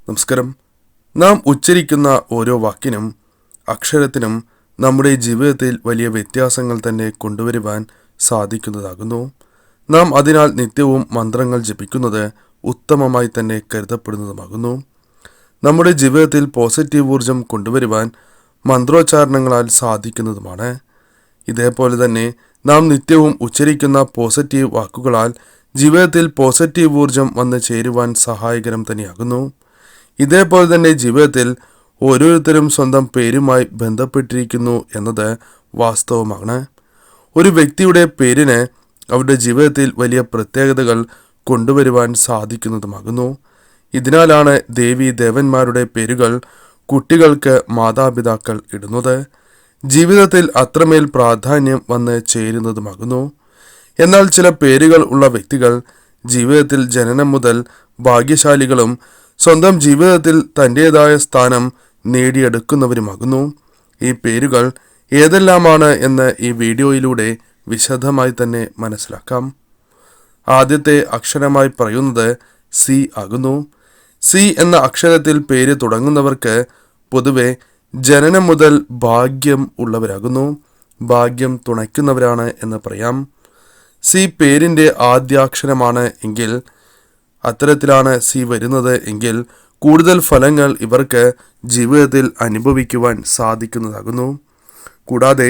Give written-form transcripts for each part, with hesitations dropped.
നമസ്കാരം. നാം ഉച്ചരിക്കുന്ന ഓരോ വാക്കിനും അക്ഷരത്തിനും നമ്മുടെ ജീവിതത്തിൽ വലിയ വ്യത്യാസങ്ങൾ തന്നെ കൊണ്ടുവരുവാൻ സാധിക്കുന്നതാകുന്നു. നാം അതിനാൽ നിത്യവും മന്ത്രങ്ങൾ ജപിക്കുന്നത് ഉത്തമമായി തന്നെ കരുതപ്പെടുന്നതുമാകുന്നു. നമ്മുടെ ജീവിതത്തിൽ പോസിറ്റീവ് ഊർജം കൊണ്ടുവരുവാൻ മന്ത്രോച്ചാരണങ്ങളാൽ സാധിക്കുന്നതുമാണ്. ഇതേപോലെ തന്നെ നാം നിത്യവും ഉച്ചരിക്കുന്ന പോസിറ്റീവ് വാക്കുകളാൽ ജീവിതത്തിൽ പോസിറ്റീവ് ഊർജം വന്ന് ചേരുവാൻ സഹായകരം തന്നെയാകുന്നു. ഇതേപോലെ തന്നെ ജീവിതത്തിൽ ഓരോരുത്തരും സ്വന്തം പേരുമായി ബന്ധപ്പെട്ടിരിക്കുന്നു എന്നത് വാസ്തവമാണ്. ഒരു വ്യക്തിയുടെ പേരിന് അവരുടെ ജീവിതത്തിൽ വലിയ പ്രത്യേകതകൾ കൊണ്ടുവരുവാൻ സാധിക്കുന്നതുമാകുന്നു. ഇതിനാലാണ് ദേവീ ദേവന്മാരുടെ പേരുകൾ കുട്ടികൾക്ക് മാതാപിതാക്കൾ ഇടുന്നത്. ജീവിതത്തിൽ അത്രമേൽ പ്രാധാന്യം വന്ന് ചേരുന്നതുമാകുന്നു. എന്നാൽ ചില പേരുകൾ ഉള്ള വ്യക്തികൾ ജീവിതത്തിൽ ജനനം മുതൽ ഭാഗ്യശാലികളും സ്വന്തം ജീവിതത്തിൽ തൻ്റേതായ സ്ഥാനം നേടിയെടുക്കുന്നവരുമാകുന്നു. ഈ പേരുകൾ ഏതെല്ലാമാണ് എന്ന് ഈ വീഡിയോയിലൂടെ വിശദമായി തന്നെ മനസ്സിലാക്കാം. ആദ്യത്തെ അക്ഷരമായി പറയുന്നത് സി ആകുന്നു. സി എന്ന അക്ഷരത്തിൽ പേര് തുടങ്ങുന്നവർക്ക് പൊതുവെ ജനനം മുതൽ ഭാഗ്യം ഉള്ളവരാകുന്നു. ഭാഗ്യം തുണയ്ക്കുന്നവരാണ് എന്ന് പറയാം. സി പേരിൻ്റെ ആദ്യാക്ഷരമാണ് എങ്കിൽ, അത്തരത്തിലാണ് സി വരുന്നത് എങ്കിൽ കൂടുതൽ ഫലങ്ങൾ ഇവർക്ക് ജീവിതത്തിൽ അനുഭവിക്കുവാൻ സാധിക്കുന്നതാകുന്നു. കൂടാതെ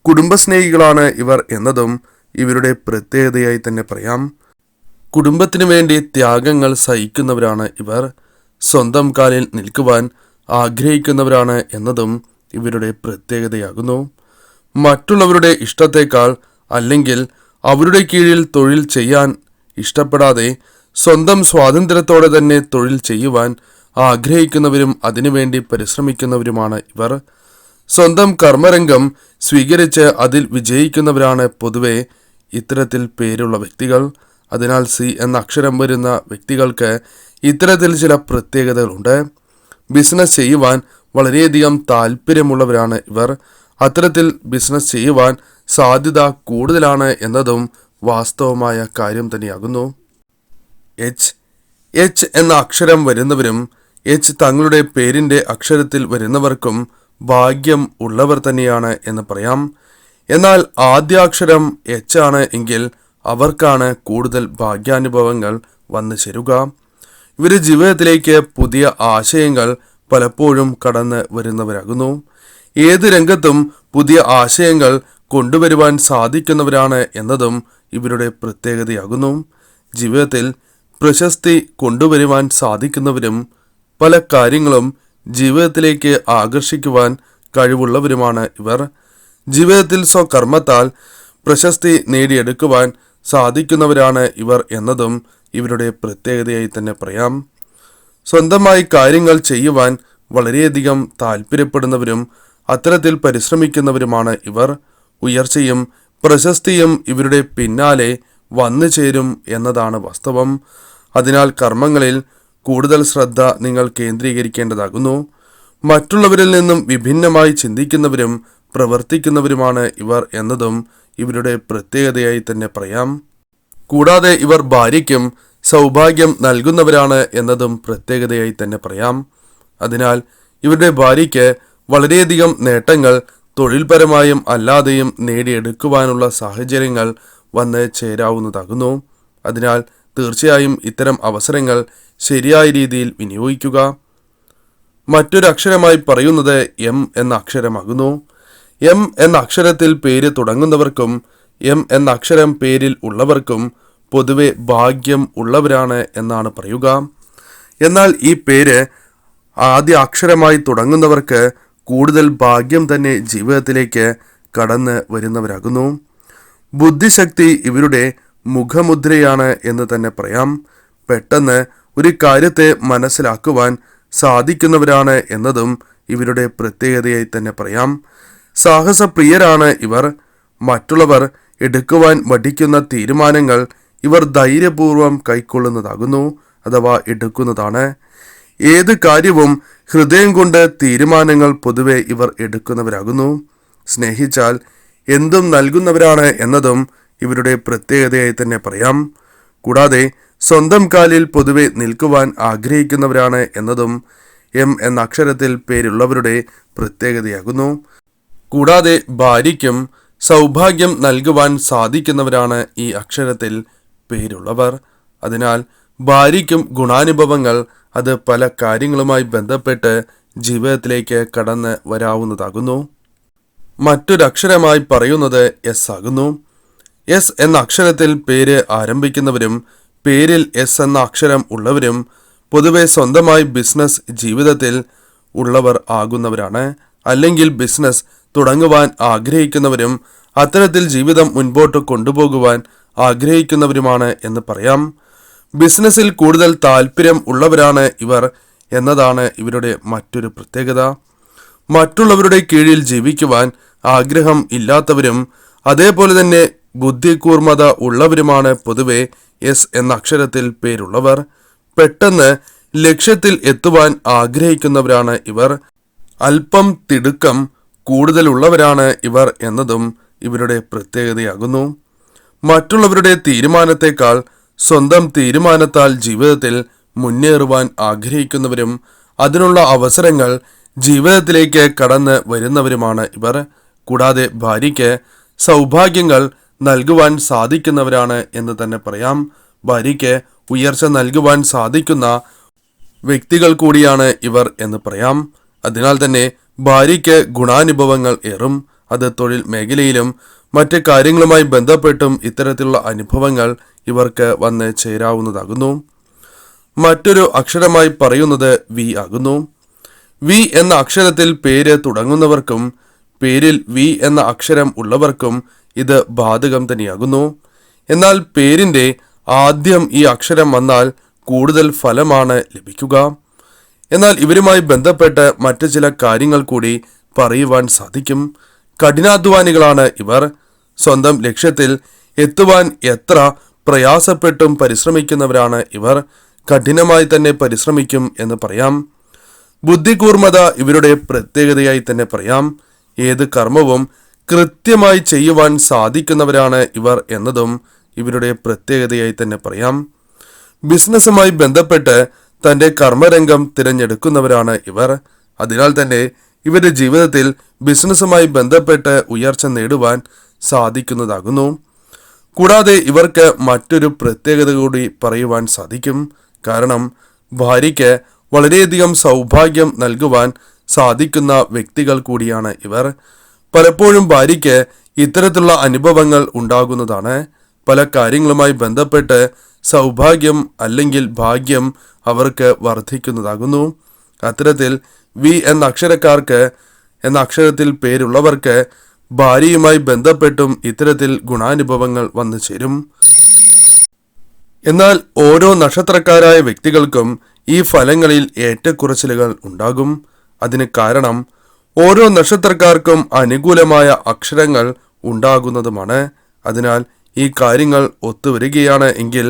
കുടുംബസ്നേഹികളാണ് ഇവർ എന്നതും ഇവരുടെ പ്രത്യേകതയായി തന്നെ പറയാം. കുടുംബത്തിനു വേണ്ടി ത്യാഗങ്ങൾ സഹിക്കുന്നവരാണ് ഇവർ. സ്വന്തം കാലിൽ നിൽക്കുവാൻ ആഗ്രഹിക്കുന്നവരാണ് എന്നതും ഇവരുടെ പ്രത്യേകതയാകുന്നു. മറ്റുള്ളവരുടെ ഇഷ്ടത്തേക്കാൾ അല്ലെങ്കിൽ അവരുടെ കീഴിൽ തൊഴിൽ ചെയ്യാൻ ഇഷ്ടപ്പെടാതെ സ്വന്തം സ്വാതന്ത്ര്യത്തോടെ തന്നെ തൊഴിൽ ചെയ്യുവാൻ ആഗ്രഹിക്കുന്നവരും അതിനുവേണ്ടി പരിശ്രമിക്കുന്നവരുമാണ് ഇവർ. സ്വന്തം കർമ്മരംഗം സ്വീകരിച്ച് അതിൽ വിജയിക്കുന്നവരാണ് പൊതുവെ ഇത്തരത്തിൽ പേരുള്ള വ്യക്തികൾ. അതിനാൽ സി എന്ന അക്ഷരം വരുന്ന വ്യക്തികൾക്ക് ഇത്തരത്തിൽ ചില പ്രത്യേകതകളുണ്ട്. ബിസിനസ് ചെയ്യുവാൻ വളരെയധികം താല്പര്യമുള്ളവരാണ് ഇവർ. അത്തരത്തിൽ ബിസിനസ് ചെയ്യുവാൻ സാധ്യത കൂടുതലാണ് എന്നതും വാസ്തവമായ കാര്യം തന്നെയാകുന്നു. എച്ച് എന്ന അക്ഷരം വരുന്നവരും എച്ച് തങ്ങളുടെ പേരിൻ്റെ അക്ഷരത്തിൽ വരുന്നവർക്കും ഭാഗ്യം ഉള്ളവർ തന്നെയാണ് എന്ന് പറയാം. എന്നാൽ ആദ്യാക്ഷരം എച്ച് ആണ് എങ്കിൽ അവർക്കാണ് കൂടുതൽ ഭാഗ്യാനുഭവങ്ങൾ വന്നു ചേരുക. ഇവർ ജീവിതത്തിലേക്ക് പുതിയ ആശയങ്ങൾ പലപ്പോഴും കടന്ന് വരുന്നവരാകുന്നു. ഏത് രംഗത്തും പുതിയ ആശയങ്ങൾ കൊണ്ടുവരുവാൻ സാധിക്കുന്നവരാണ് എന്നതും ഇവരുടെ പ്രത്യേകതയാകുന്നു. ജീവിതത്തിൽ പ്രശസ്തി കൊണ്ടുവരുവാൻ സാധിക്കുന്നവരും പല കാര്യങ്ങളും ജീവിതത്തിലേക്ക് ആകർഷിക്കുവാൻ കഴിവുള്ളവരുമാണ് ഇവർ. ജീവിതത്തിൽ സ്വകർമ്മത്താൽ പ്രശസ്തി നേടിയെടുക്കുവാൻ സാധിക്കുന്നവരാണ് ഇവർ എന്നതും ഇവരുടെ പ്രത്യേകതയായി തന്നെ പറയാം. സ്വന്തമായി കാര്യങ്ങൾ ചെയ്യുവാൻ വളരെയധികം താല്പര്യപ്പെടുന്നവരും അത്തരത്തിൽ പരിശ്രമിക്കുന്നവരുമാണ് ഇവർ. ഉയർച്ചയും പ്രശസ്തിയും ഇവരുടെ പിന്നാലെ വന്നു ചേരും എന്നതാണ് വാസ്തവം. അതിനാൽ കർമ്മങ്ങളിൽ കൂടുതൽ ശ്രദ്ധ നിങ്ങൾ കേന്ദ്രീകരിക്കേണ്ടതാകുന്നു. മറ്റുള്ളവരിൽ നിന്നും വിഭിന്നമായി ചിന്തിക്കുന്നവരും പ്രവർത്തിക്കുന്നവരുമാണ് ഇവർ എന്നതും ഇവരുടെ പ്രത്യേകതയായി തന്നെ പറയാം. കൂടാതെ ഇവർ ഭാര്യയ്ക്കും സൗഭാഗ്യം നൽകുന്നവരാണ് എന്നതും പ്രത്യേകതയായി തന്നെ പറയാം. അതിനാൽ ഇവരുടെ ഭാര്യയ്ക്ക് വളരെയധികം നേട്ടങ്ങൾ തൊഴിൽപരമായും അല്ലാതെയും നേടിയെടുക്കുവാനുള്ള സാഹചര്യങ്ങൾ വന്ന് ചേരാവുന്നതാകുന്നു. അതിനാൽ തീർച്ചയായും ഇത്തരം അവസരങ്ങൾ ശരിയായ രീതിയിൽ വിനിയോഗിക്കുക. മറ്റൊരു അക്ഷരമായി പറയുന്നത് എം എന്ന അക്ഷരമാകുന്നു. എം എന്ന അക്ഷരത്തിൽ പേര് തുടങ്ങുന്നവർക്കും എം എന്ന അക്ഷരം പേരിൽ ഉള്ളവർക്കും പൊതുവെ ഭാഗ്യം ഉള്ളവരാണ് എന്നാണ് പറയുക. എന്നാൽ ഈ പേര് ആദ്യ അക്ഷരമായി തുടങ്ങുന്നവർക്ക് കൂടുതൽ ഭാഗ്യം തന്നെ ജീവിതത്തിലേക്ക് കടന്ന് വരുന്നവരാകുന്നു. ബുദ്ധിശക്തി ഇവരുടെ മുഖമുദ്രയാണ് എന്ന് തന്നെ പറയാം. പെട്ടെന്ന് ഒരു കാര്യത്തെ മനസ്സിലാക്കുവാൻ സാധിക്കുന്നവരാണ് എന്നതും ഇവരുടെ പ്രത്യേകതയായി തന്നെ പറയാം. സാഹസപ്രിയരാണ് ഇവർ. മറ്റുള്ളവർ എടുക്കുവാൻ മടിക്കുന്ന തീരുമാനങ്ങൾ ഇവർ ധൈര്യപൂർവ്വം കൈക്കൊള്ളുന്നതാകുന്നു അഥവാ എടുക്കുന്നതാണ്. ഏത് കാര്യവും ഹൃദയം കൊണ്ട് തീരുമാനങ്ങൾ പൊതുവെ ഇവർ എടുക്കുന്നവരാകുന്നു. സ്നേഹിച്ചാൽ എന്തും നൽകുന്നവരാണ് എന്നതും ഇവരുടെ പ്രത്യേകതയായി തന്നെ പറയാം. കൂടാതെ സ്വന്തം കാലിൽ പൊതുവെ നിൽക്കുവാൻ ആഗ്രഹിക്കുന്നവരാണ് എന്നതും എം എന്ന അക്ഷരത്തിൽ പേരുള്ളവരുടെ പ്രത്യേകതയാകുന്നു. കൂടാതെ ഭാര്യയ്ക്കും സൗഭാഗ്യം നൽകുവാൻ സാധിക്കുന്നവരാണ് ഈ അക്ഷരത്തിൽ പേരുള്ളവർ. അതിനാൽ ഭാര്യയ്ക്കും ഗുണാനുഭവങ്ങൾ അത് പല കാര്യങ്ങളുമായി ബന്ധപ്പെട്ട് ജീവിതത്തിലേക്ക് കടന്ന് വരാവുന്നതാകുന്നു. മറ്റൊരക്ഷരമായി പറയുന്നത് എസ് ആകുന്നു. എസ് എന്ന അക്ഷരത്തിൽ പേര് ആരംഭിക്കുന്നവരും പേരിൽ എസ് എന്ന അക്ഷരം ഉള്ളവരും പൊതുവെ സ്വന്തമായി ബിസിനസ് ജീവിതത്തിൽ ഉള്ളവർ ആകുന്നവരാണ്. അല്ലെങ്കിൽ ബിസിനസ് തുടങ്ങുവാൻ ആഗ്രഹിക്കുന്നവരും അത്തരത്തിൽ ജീവിതം മുൻപോട്ട് കൊണ്ടുപോകുവാൻ ആഗ്രഹിക്കുന്നവരുമാണ് എന്ന് പറയാം. ബിസിനസ്സിൽ കൂടുതൽ താല്പര്യം ഉള്ളവരാണ് ഇവർ എന്നതാണ് ഇവരുടെ മറ്റൊരു പ്രത്യേകത. മറ്റുള്ളവരുടെ കീഴിൽ ജീവിക്കുവാൻ ആഗ്രഹം ഇല്ലാത്തവരും അതേപോലെ തന്നെ ബുദ്ധികൂർമ്മത ഉള്ളവരുമാണ് പൊതുവെ എസ് എന്ന അക്ഷരത്തിൽ പേരുള്ളവർ. പെട്ടെന്ന് ലക്ഷ്യത്തിൽ എത്തുവാൻ ആഗ്രഹിക്കുന്നവരാണ് ഇവർ. അല്പം തിടുക്കം കൂടുതലുള്ളവരാണ് ഇവർ എന്നതും ഇവരുടെ പ്രത്യേകതയാകുന്നു. മറ്റുള്ളവരുടെ തീരുമാനത്തെക്കാൾ സ്വന്തം തീരുമാനത്താൽ ജീവിതത്തിൽ മുന്നേറുവാൻ ആഗ്രഹിക്കുന്നവരും അതിനുള്ള അവസരങ്ങൾ ജീവിതത്തിലേക്ക് കടന്ന് വരുന്നവരുമാണ് ഇവർ. കൂടാതെ ഭാര്യയ്ക്ക് സൗഭാഗ്യങ്ങൾ നൽകുവാൻ സാധിക്കുന്നവരാണ് എന്ന് തന്നെ പറയാം. ഭാര്യയ്ക്ക് ഉയർച്ച നൽകുവാൻ സാധിക്കുന്ന വ്യക്തികൾ കൂടിയാണ് ഇവർ എന്ന് പറയാം. അതിനാൽ തന്നെ ഭാര്യയ്ക്ക് ഗുണാനുഭവങ്ങൾ ഏറും. അത് തൊഴിൽ മേഖലയിലും മറ്റ് കാര്യങ്ങളുമായി ബന്ധപ്പെട്ടും ഇത്തരത്തിലുള്ള അനുഭവങ്ങൾ ഇവർക്ക് വന്ന് ചേരാവുന്നതാകുന്നു. മറ്റൊരു അക്ഷരമായി പറയുന്നത് വി ആകുന്നു. വി എന്ന അക്ഷരത്തിൽ പേര് തുടങ്ങുന്നവർക്കും പേരിൽ വി എന്ന അക്ഷരം ഉള്ളവർക്കും ഇത് ബാധകം തന്നെയാകുന്നു. എന്നാൽ പേരിൻ്റെ ആദ്യം ഈ അക്ഷരം വന്നാൽ കൂടുതൽ ഫലമാണ് ലഭിക്കുക. എന്നാൽ ഇവരുമായി ബന്ധപ്പെട്ട് മറ്റു ചില കാര്യങ്ങൾ കൂടി പറയുവാൻ സാധിക്കും. കഠിനാധ്വാനികളാണ് ഇവർ. സ്വന്തം ലക്ഷ്യത്തിൽ എത്തുവാൻ എത്ര പ്രയാസപ്പെട്ടും പരിശ്രമിക്കുന്നവരാണ് ഇവർ. കഠിനമായി തന്നെ പരിശ്രമിക്കും എന്ന് പറയാം. ബുദ്ധികൂർമ്മത ഇവരുടെ പ്രത്യേകതയായി തന്നെ പറയാം. ഏത് കർമ്മവും കൃത്യമായി ചെയ്യുവാൻ സാധിക്കുന്നവരാണ് ഇവർ എന്നതും ഇവരുടെ പ്രത്യേകതയായി തന്നെ പറയാം. ബിസിനസ്സുമായി ബന്ധപ്പെട്ട് തൻ്റെ കർമ്മരംഗം തിരഞ്ഞെടുക്കുന്നവരാണ് ഇവർ. അതിനാൽ തന്നെ ഇവരുടെ ജീവിതത്തിൽ ബിസിനസ്സുമായി ബന്ധപ്പെട്ട് ഉയർച്ച നേടുവാൻ സാധിക്കുന്നതാകുന്നു. കൂടാതെ ഇവർക്ക് മറ്റൊരു പ്രത്യേകത കൂടി പറയുവാൻ സാധിക്കും. കാരണം ഭാര്യയ്ക്ക് വളരെയധികം സൗഭാഗ്യം നൽകുവാൻ സാധിക്കുന്ന വ്യക്തികൾ കൂടിയാണ് ഇവർ. പലപ്പോഴും ഭാര്യയ്ക്ക് ഇത്തരത്തിലുള്ള അനുഭവങ്ങൾ ഉണ്ടാകുന്നതാണ്. പല കാര്യങ്ങളുമായി ബന്ധപ്പെട്ട് സൗഭാഗ്യം അല്ലെങ്കിൽ ഭാഗ്യം അവർക്ക് വർദ്ധിക്കുന്നതാകുന്നു. അത്തരത്തിൽ വി എന്ന അക്ഷരത്തിൽ പേരുള്ളവർക്ക് ഭാര്യയുമായി ബന്ധപ്പെട്ടും ഇത്തരത്തിൽ ഗുണാനുഭവങ്ങൾ വന്നു ചേരും. എന്നാൽ ഓരോ നക്ഷത്രക്കാരായ വ്യക്തികൾക്കും ഈ ഫലങ്ങളിൽ ഏറ്റക്കുറച്ചിലുകൾ ഉണ്ടാകും. അതിന് കാരണം ഓരോ നക്ഷത്രക്കാർക്കും അനുകൂലമായ അക്ഷരങ്ങൾ ഉണ്ടാകുന്നതുമാണ്. അതിനാൽ ഈ കാര്യങ്ങൾ ഒത്തുവരികയാണ് എങ്കിൽ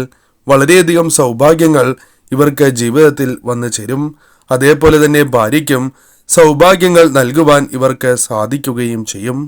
വളരെയധികം സൗഭാഗ്യങ്ങൾ ഇവർക്ക് ജീവിതത്തിൽ വന്നു ചേരും. അതേപോലെ തന്നെ ഭാര്യയ്ക്കും സൗഭാഗ്യങ്ങൾ നൽകുവാൻ ഇവർക്ക് സാധിക്കുകയും ചെയ്യും.